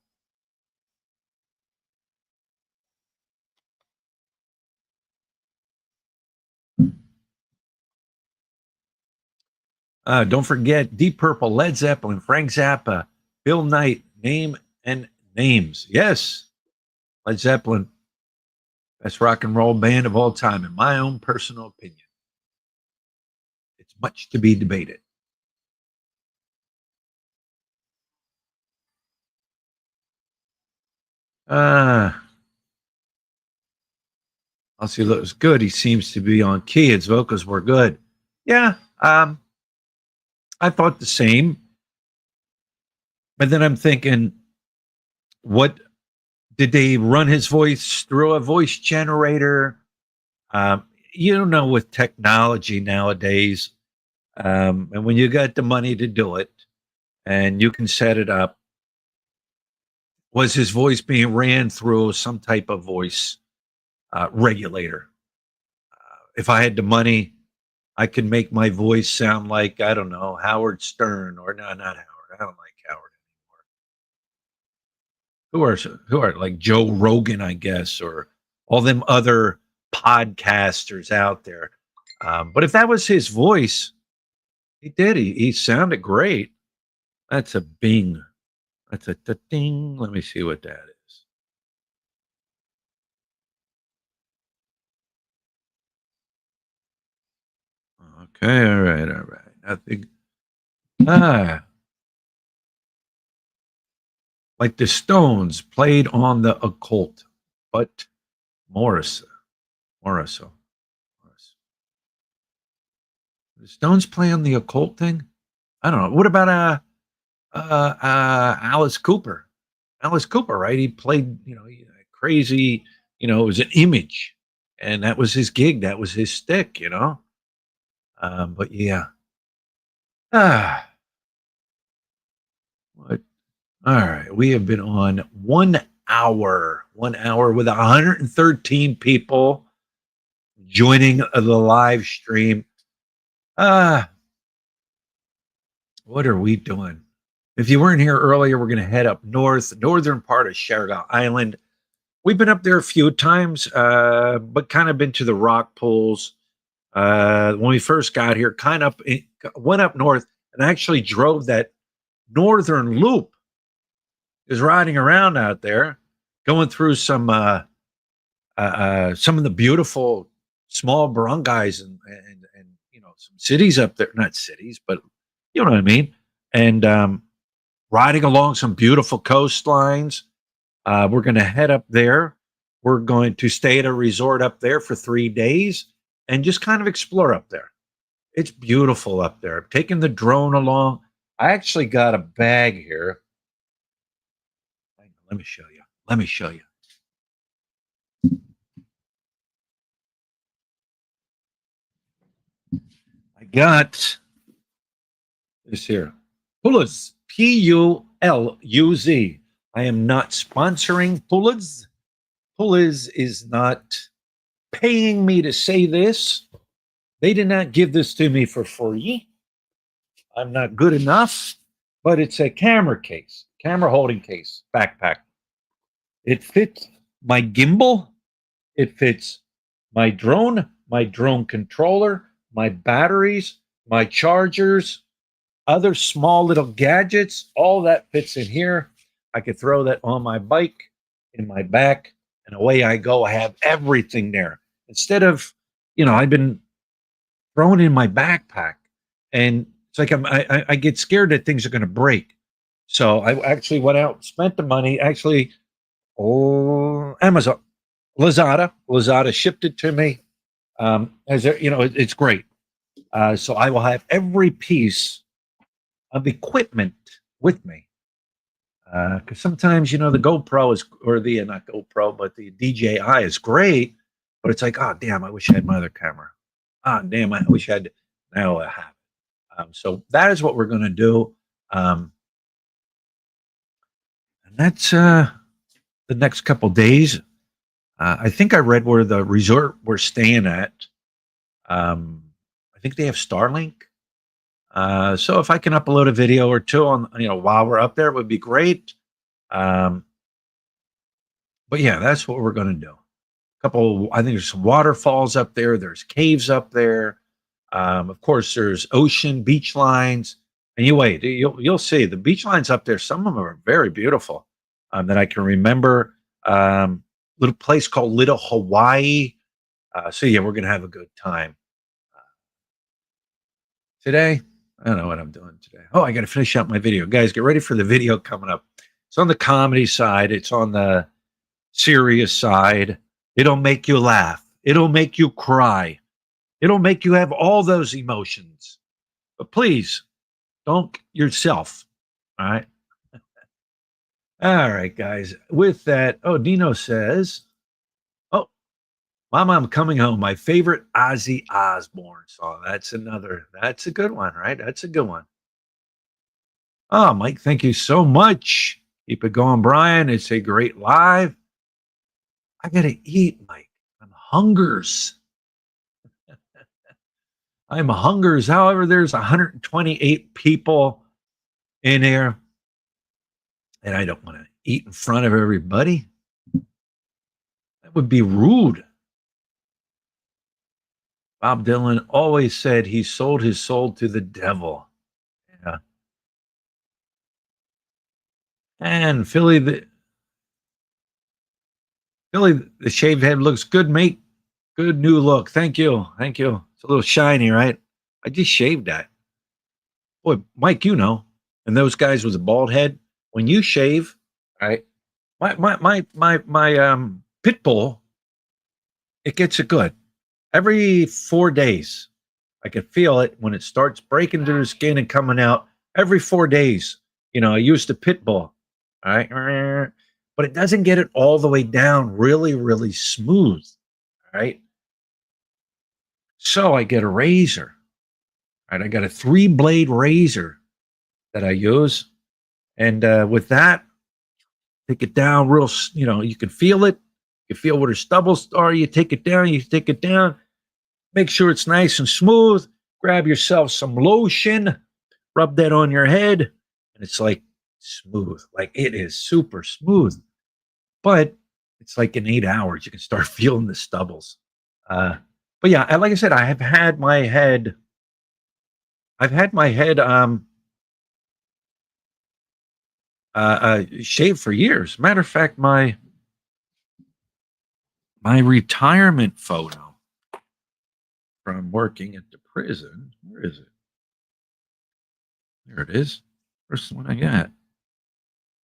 Don't forget Deep Purple, Led Zeppelin, Frank Zappa, Bill Knight, Name and Names. Yes, Led Zeppelin, best rock and roll band of all time, in my own personal opinion. It's much to be debated. Uh, Ozzy looks good. He seems to be on key. His vocals were good. Yeah, I thought the same. But then I'm thinking, what did they run his voice through a voice generator? You don't know with technology nowadays. And when you got the money to do it and you can set it up, was his voice being ran through some type of voice regulator? If I had the money, I could make my voice sound like, I don't know, Howard Stern, or no, not Howard. I don't like Howard anymore. Who are like Joe Rogan, I guess, or all them other podcasters out there. But if that was his voice, he did. He sounded great. That's a bing. That's a ding. Let me see what that is. Okay, all right, all right. Nothing. Ah, like the Stones played on the occult, but Morris, Morris, Morris. The Stones play on the occult thing. I don't know. What about Alice Cooper? Alice Cooper, right? He played, crazy. It was an image. and that was his gig. That was his stick, But yeah. Ah, what? All right. We have been on 1 hour with 113 people joining the live stream. Ah, what are we doing? If you weren't here earlier, we're going to head up north, northern part of Siargao Island. We've been up there a few times, but kind of been to the rock pools. When we first got here, went up north and actually drove that northern loop. Is riding around out there, going through some of the beautiful small barangays and some cities up there. Not cities, but you know what I mean. And riding along some beautiful coastlines. We're going to head up there. We're going to stay at a resort up there for 3 days and just kind of explore up there. It's beautiful up there. I'm taking the drone along. I actually got a bag here. Let me show you. Let me show you. I got this here. Puluz. Puluz. I am not sponsoring Puluz. Puluz is not paying me to say this. They did not give this to me for free. I'm not good enough, but it's a camera case, camera holding case, backpack. It fits my gimbal. It fits my drone controller, my batteries, my chargers, other small little gadgets. All that fits in here. I could throw that on my bike, in my back, and away I go. I have everything there. Instead of, I've been thrown in my backpack, and it's like I get scared that things are going to break. So I actually went out, spent the money. Actually, Amazon, Lazada shipped it to me. It's great. So I will have every piece of equipment with me. Because sometimes, the GoPro is, or the, not GoPro, but the DJI is great, but it's like, oh, damn, I wish I had my other camera. Ah, damn, I wish I had, now I have it. So that is what we're going to do. And that's the next couple days. I think I read where the resort we're staying at. I think they have Starlink. So if I can upload a video or two on, while we're up there, it would be great. But yeah, that's what we're going to do. I think there's some waterfalls up there. There's caves up there. Of course, there's ocean beach lines. And you'll see the beach lines up there. Some of them are very beautiful. That I can remember. Little place called Little Hawaii. So yeah, we're gonna have a good time today. I don't know what I'm doing today. Oh, I got to finish out my video, guys. Get ready for the video coming up. It's on the comedy side. It's on the serious side. It'll make you laugh. It'll make you cry. It'll make you have all those emotions. But please don't yourself. All right. All right, guys. With that, Dino says, "Oh, Mama, I'm coming home. My favorite Ozzy Osbourne song." That's a good one, right? That's a good one. Oh, Mike, thank you so much. Keep it going, Brian. It's a great live. I gotta eat, Mike. I'm hungers. I'm hungers. However, there's 128 people in there, and I don't want to eat in front of everybody. That would be rude. Bob Dylan always said he sold his soul to the devil. Yeah. And Philly, the shaved head looks good, mate. Good new look. Thank you. Thank you. It's a little shiny, right? I just shaved that. Boy, Mike, and those guys with a bald head, when you shave, right? My pit bull, it gets it good. Every 4 days, I can feel it when it starts breaking through the skin and coming out. Every 4 days, I use the pit bull, all right? But it doesn't get it all the way down really, really smooth, all right? So I get a razor, right? I got a 3-blade razor that I use. And with that, take it down real, you can feel it. You feel where the stubbles are. You take it down, make sure it's nice and smooth. Grab yourself some lotion, rub that on your head, and it's like smooth. Like it is super smooth. But it's like in 8 hours, you can start feeling the stubbles. Uh, but yeah, like I said, I've had my head shaved for years. Matter of fact, my retirement photo from working at the prison. Where is it? There it is. First one I got.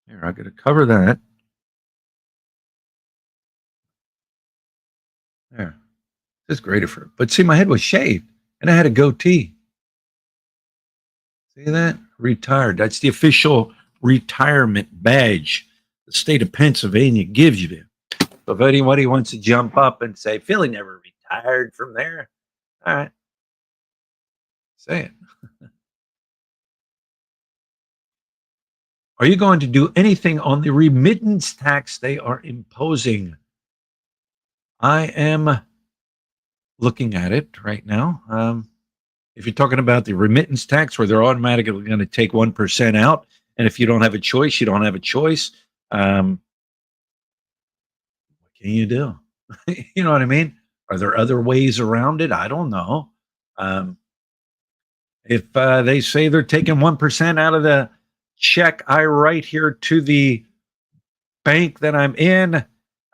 Here, I got to cover that. There. It's greater for. But see, my head was shaved, and I had a goatee. See that? Retired. That's the official retirement badge the state of Pennsylvania gives you. So if anybody wants to jump up and say, Philly never retired from there, all right, say it. Are you going to do anything on the remittance tax they are imposing? I am looking at it right now. If you're talking about the remittance tax where they're automatically going to take 1% out, and if you don't have a choice, you don't have a choice. What can you do? You know what I mean? Are there other ways around it? I don't know. If they say they're taking 1% out of the check I write here to the bank that I'm in,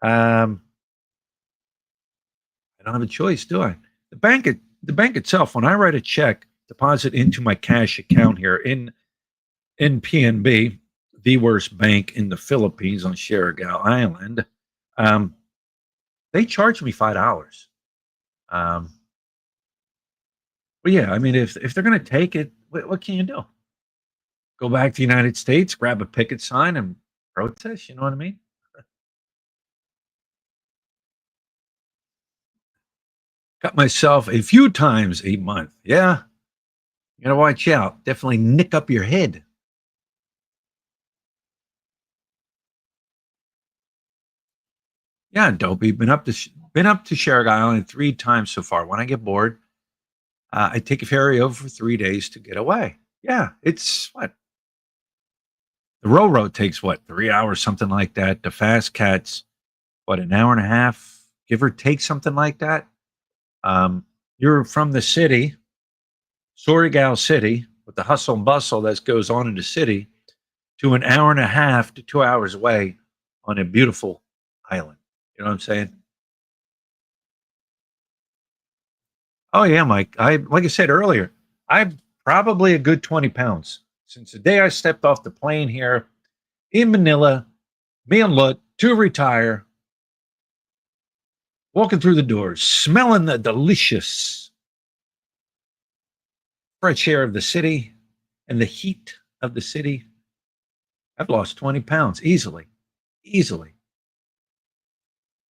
I don't have a choice, do I? The bank itself, when I write a check, deposit into my cash account here in PNB, the worst bank in the Philippines on Siargao Island, they charge me $5. But yeah, I mean, if they're going to take it, what can you do? Go back to the United States, grab a picket sign, and protest. You know what I mean? Cut myself a few times a month. Yeah, you got to watch out. Definitely nick up your head. Yeah, dopey. Been up to Siargao Island 3 times so far. When I get bored, I take a ferry over for 3 days to get away. Yeah, it's what the railroad takes, what 3 hours, something like that. The fast cats, what an hour and a half, give or take, something like that. You're from the city, Siargao City, with the hustle and bustle that goes on in the city, to an hour and a half to 2 hours away on a beautiful island. You know what I'm saying? Oh yeah, Mike. I like I said earlier, I'm probably a good 20 pounds since the day I stepped off the plane here in Manila. Me and Lut to retire, walking through the doors, smelling the delicious fresh air of the city and the heat of the city. I've lost 20 pounds easily, easily.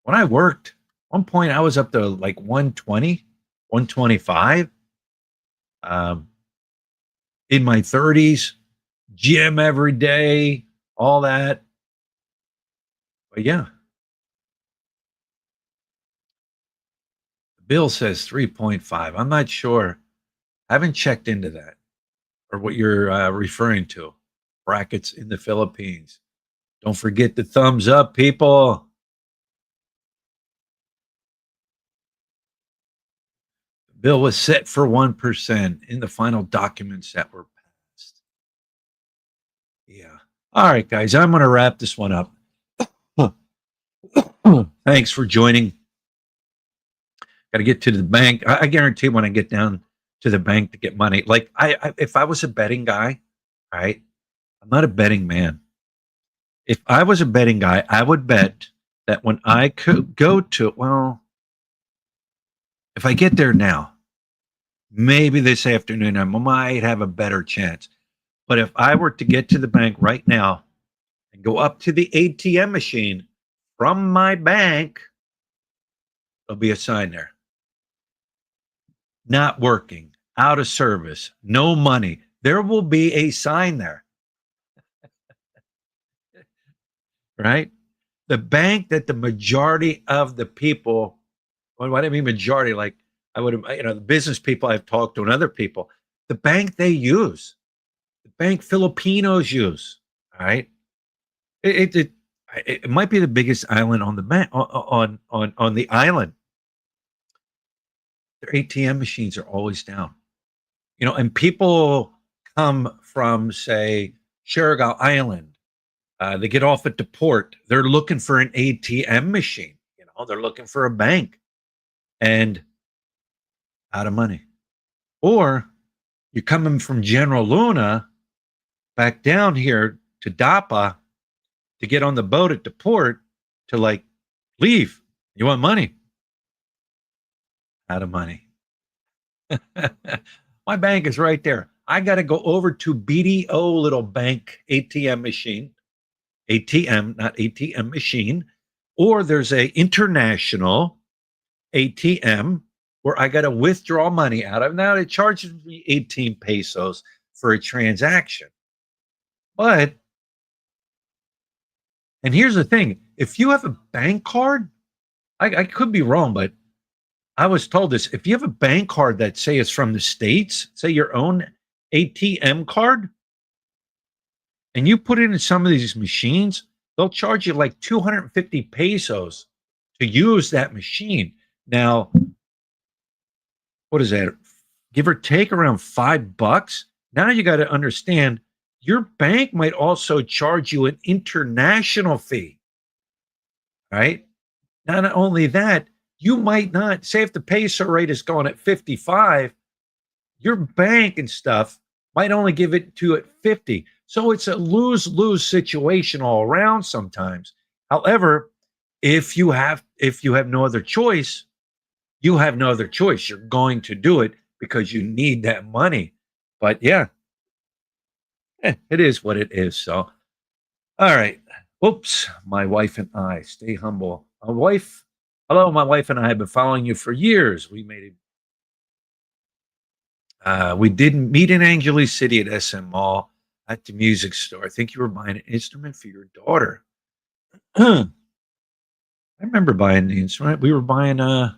When I worked, one point I was up to like 120, 125. Um, in my 30s, gym every day, all that. But yeah, the bill says 3.5. I'm not sure. I haven't checked into that or what you're referring to. Brackets in the Philippines. Don't forget the thumbs up, people. The bill was set for 1% in the final documents that were passed. Yeah. All right, guys, I'm going to wrap this one up. Thanks for joining. Got to get to the bank. I guarantee when I get down to the bank to get money, like if I was a betting guy, right? I'm not a betting man. If I was a betting guy, I would bet that when I could go to, well, if I get there now, maybe this afternoon, I might have a better chance. But if I were to get to the bank right now and go up to the ATM machine from my bank, there'll be a sign there. not working, out of service, no money, there will be a sign there, right? The bank that the majority of the people, well, what do I mean majority? Like I would, the business people I've talked to and other people, the bank they use, the bank Filipinos use, all right? It might be the biggest island on the on the island. Their ATM machines are always down. And people come from, say, Siargao Island. They get off at the port. They're looking for an ATM machine. They're looking for a bank and out of money. Or you're coming from General Luna back down here to Dapa to get on the boat at the port to like leave. You want money? Out of money. My bank is right there. I got to go over to BDO little bank ATM machine, ATM, not ATM machine, or there's a international ATM where I got to withdraw money out of. Now it charges me 18 pesos for a transaction. But, and here's the thing, if you have a bank card, I could be wrong, but I was told this. If you have a bank card that say it's from the States, say your own ATM card, and you put it in some of these machines, they'll charge you like 250 pesos to use that machine. Now, what is that? Give or take around $5. Now you got to understand your bank might also charge you an international fee, right? Not only that, you might not, say if the peso rate is going at 55, your bank and stuff might only give it to at 50. So it's a lose-lose situation all around sometimes. However, if you have no other choice, you have no other choice. You're going to do it because you need that money. But yeah, it is what it is. So, all right. Oops, my wife and I, stay humble. Hello, my wife and I have been following you for years. We didn't meet in Angeles City at SM Mall at the music store. I think you were buying an instrument for your daughter. I remember buying the instrument. We were buying her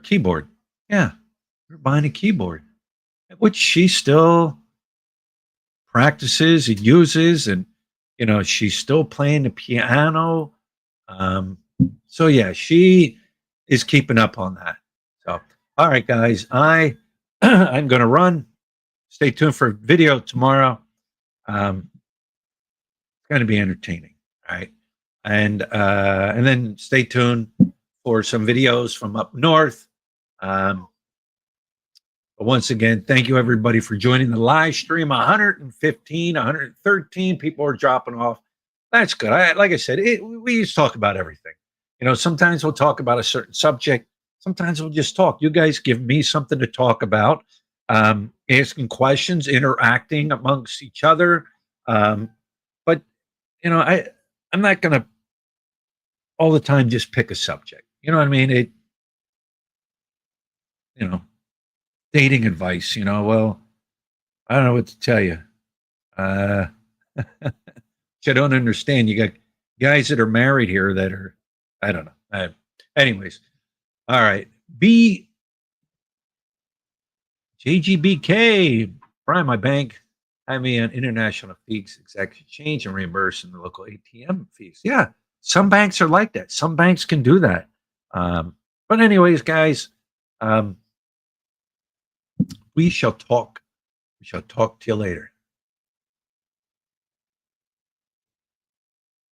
keyboard. Yeah, we were buying a keyboard, which she still practices and uses, and she's still playing the piano. So yeah, she is keeping up on that. So, all right, guys, I'm going to run. Stay tuned for a video tomorrow. It's going to be entertaining. All right, and then stay tuned for some videos from up north. But once again, thank you everybody for joining the live stream. 115, 113 people are dropping off. That's good. Like I said, we used to talk about everything. Sometimes we'll talk about a certain subject. Sometimes we'll just talk. You guys give me something to talk about, asking questions, interacting amongst each other. But, I'm not going to all the time just pick a subject. You know what I mean? Dating advice, well, I don't know what to tell you. Which I don't understand. You got guys that are married here that are, I don't know. Anyways, all right. JGBK, Brian, my bank had me on international fees, exact exchange, and reimbursing the local ATM fees. Yeah, some banks are like that. Some banks can do that. But anyways, guys, we shall talk. We shall talk to you later.